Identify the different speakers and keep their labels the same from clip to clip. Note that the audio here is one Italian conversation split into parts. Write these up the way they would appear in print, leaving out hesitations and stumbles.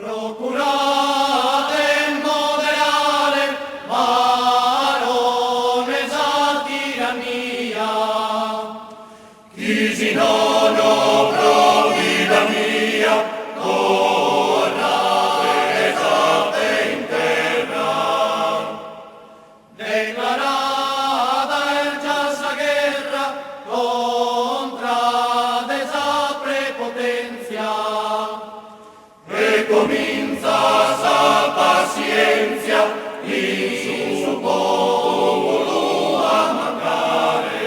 Speaker 1: Procurate moderare, barone sa tirannia, chi si nono pro vita mia, torna esatte in terra, declarata è già sa guerra, contra desa prepotenzia, e comincia sa pazienza in su popolo a mancare.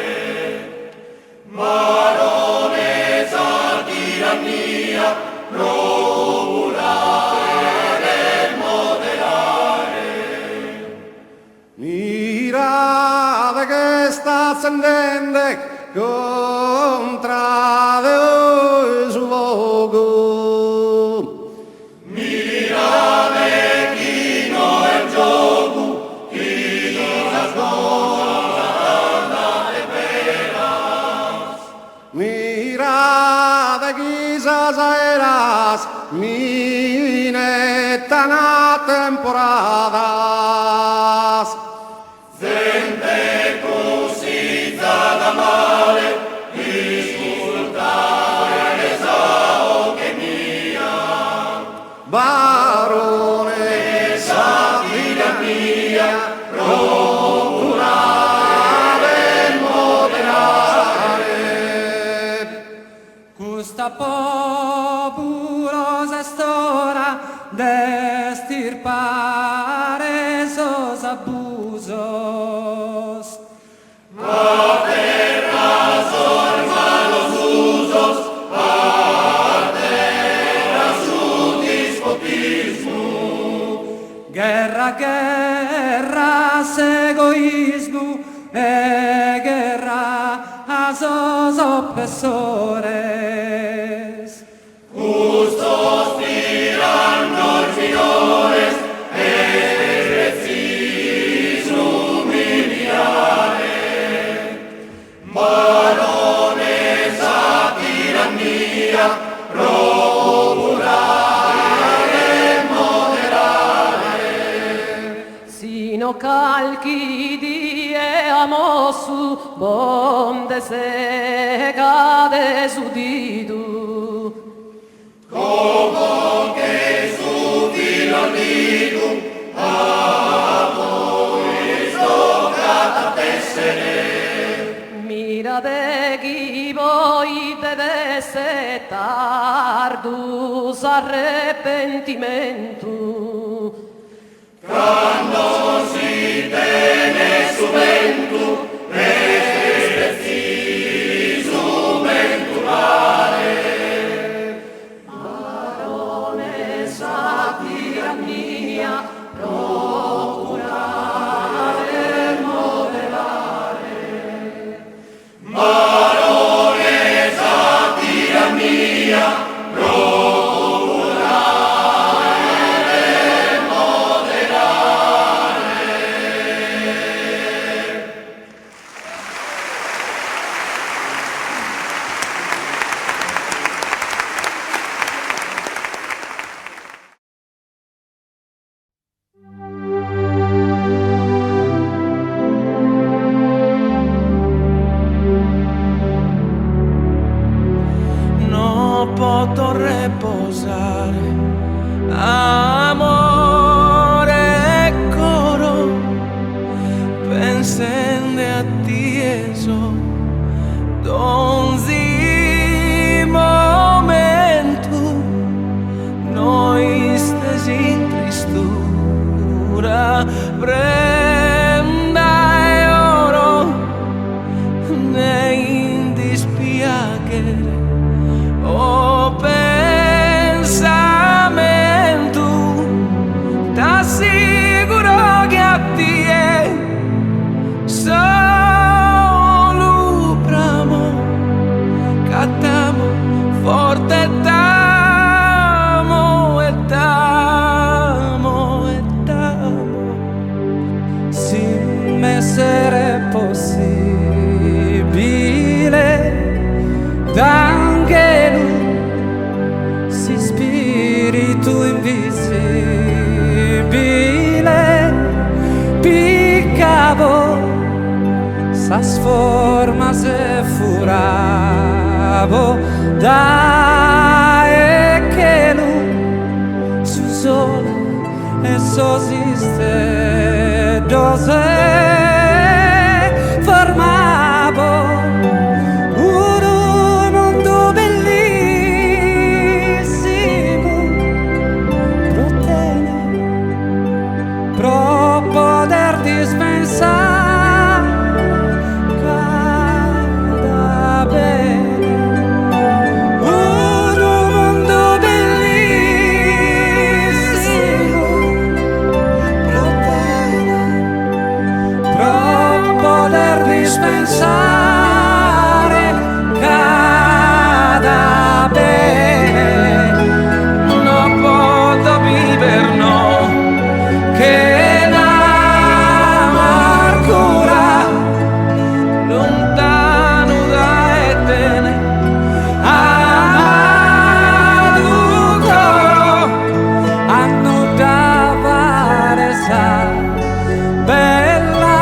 Speaker 1: Barone sa tirannia, procurare e moderare.
Speaker 2: Mirate che sta accendendo contra di voi su fuoco.
Speaker 1: Mirate chi no è gioco, chi la cosa e veras.
Speaker 2: Mirate quizás eras minetanas temporadas.
Speaker 1: Gente cosizzata male, disculpare sa o che mia.
Speaker 2: Barone sa tirannia, procurare e moderare.
Speaker 3: Custa populosa stora d'estirpare esos abusos. Guerra, guerra, egoísmo, guerra a sos opresores.
Speaker 1: Justos tirannos minores, es preciso humiliare. Barones a tirannia, procurare e moderare.
Speaker 4: Sino calchi di amosu, bonde seca desudidu.
Speaker 1: Como que su filonidum a voi stoccata tessere.
Speaker 4: Mira de chi voi devesse tardus arrepentimento.
Speaker 1: Quando si tene subventu, es preciso venturare.
Speaker 4: Barone sa tirannia, procurare e moderare.
Speaker 1: Barone sa tirannia, procurare e moderare.
Speaker 3: No puedo reposar, amore e coro, pensando a ti eso, donzi momento, noi stesi in tristura, prenda e oro, ne in dispiacere. O pensamento, t'assicuro che a ti è solo pramo, cattamo forte tamo e tamo e tamo. Sas formas e furavo da e che lu su sole e sosiste dose formavo un mondo bellissimo protegge pro poter dispensare dispensare cada bene no puedo vivere no che l'amargura lontano da etene ad un coro hanno da varesa bella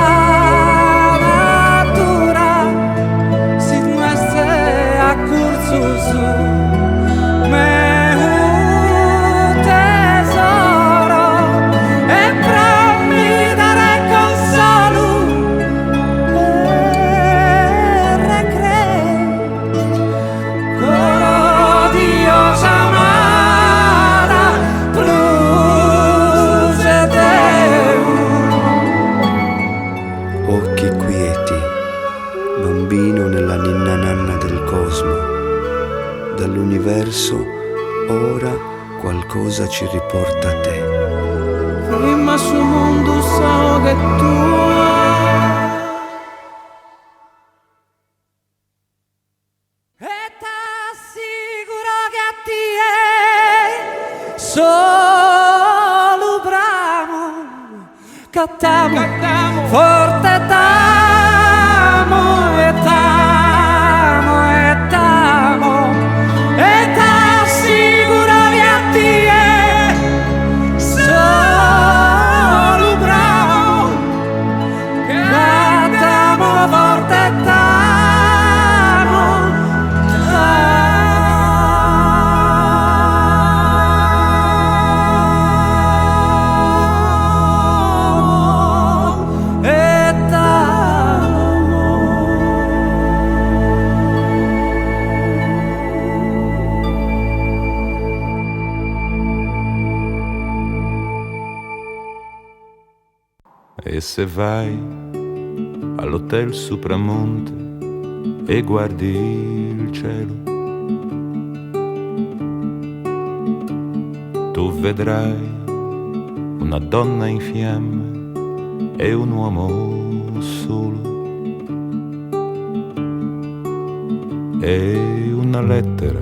Speaker 5: ora qualcosa ci riporta a te.
Speaker 3: Prima sul mondo so che tu e t'assicuro che a te è solo bravo cattamo forte t'amo e t'amo e t'amo e t'assicuro che a te è solo bravo cattamo forte t'amo e t'amo.
Speaker 6: E se vai all'hotel Supramonte e guardi il cielo, tu vedrai una donna in fiamme e un uomo solo, e una lettera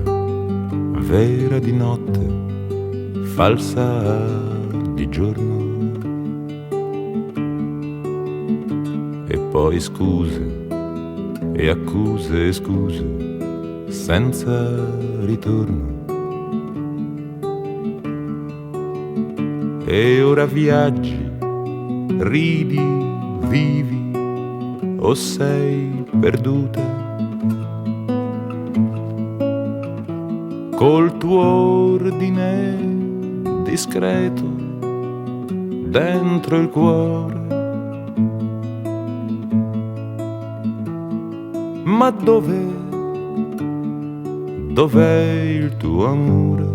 Speaker 6: vera di notte, falsa di giorno. E poi scuse e accuse e scuse senza ritorno. E ora viaggi, ridi, vivi o sei perduta col tuo ordine discreto dentro il cuore. Ma dov'è il tuo amore?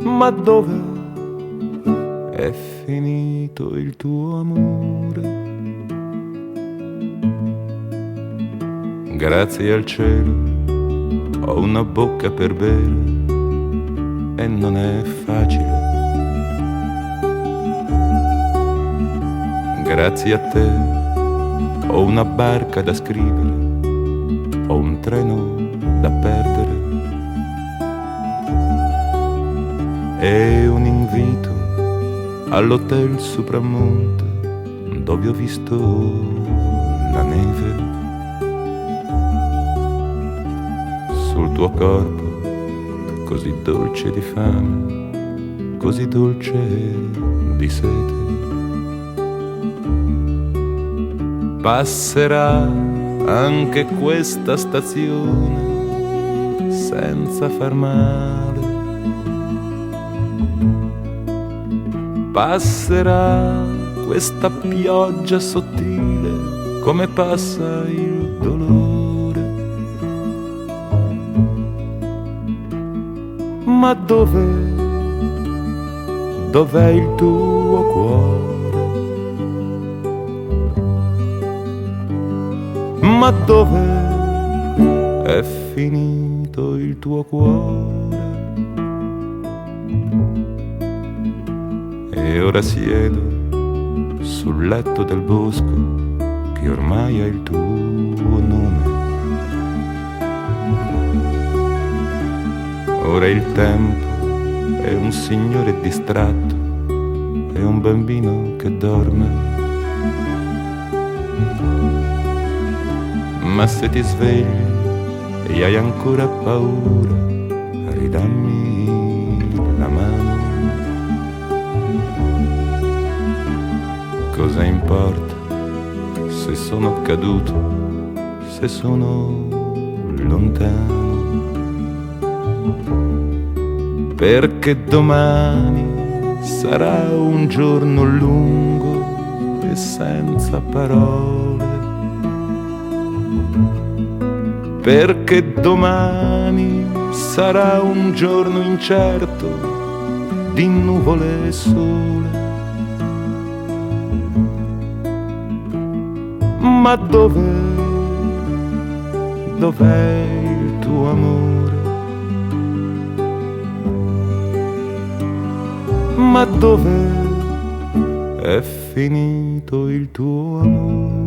Speaker 6: Ma dove è finito il tuo amore? Grazie al cielo ho una bocca per bere e non è facile. Grazie a te ho una barca da scrivere, ho un treno da perdere e un invito all'hotel Supramonte dove ho visto la neve sul tuo corpo così dolce di fame, così dolce di sete. Passerà anche questa stazione senza far male. Passerà questa pioggia sottile come passa il dolore. Ma dov'è il tuo cuore? Ma dove è finito il tuo cuore? E ora siedo sul letto del bosco che ormai ha il tuo nome. Ora il tempo è un signore distratto e un bambino che dorme. Ma se ti svegli e hai ancora paura, ridammi la mano. Cosa importa se sono caduto, se sono lontano? Perché domani sarà un giorno lungo e senza parole. Perché domani sarà un giorno incerto di nuvole e sole. Ma dov'è il tuo amore? Ma dove è finito il tuo amore?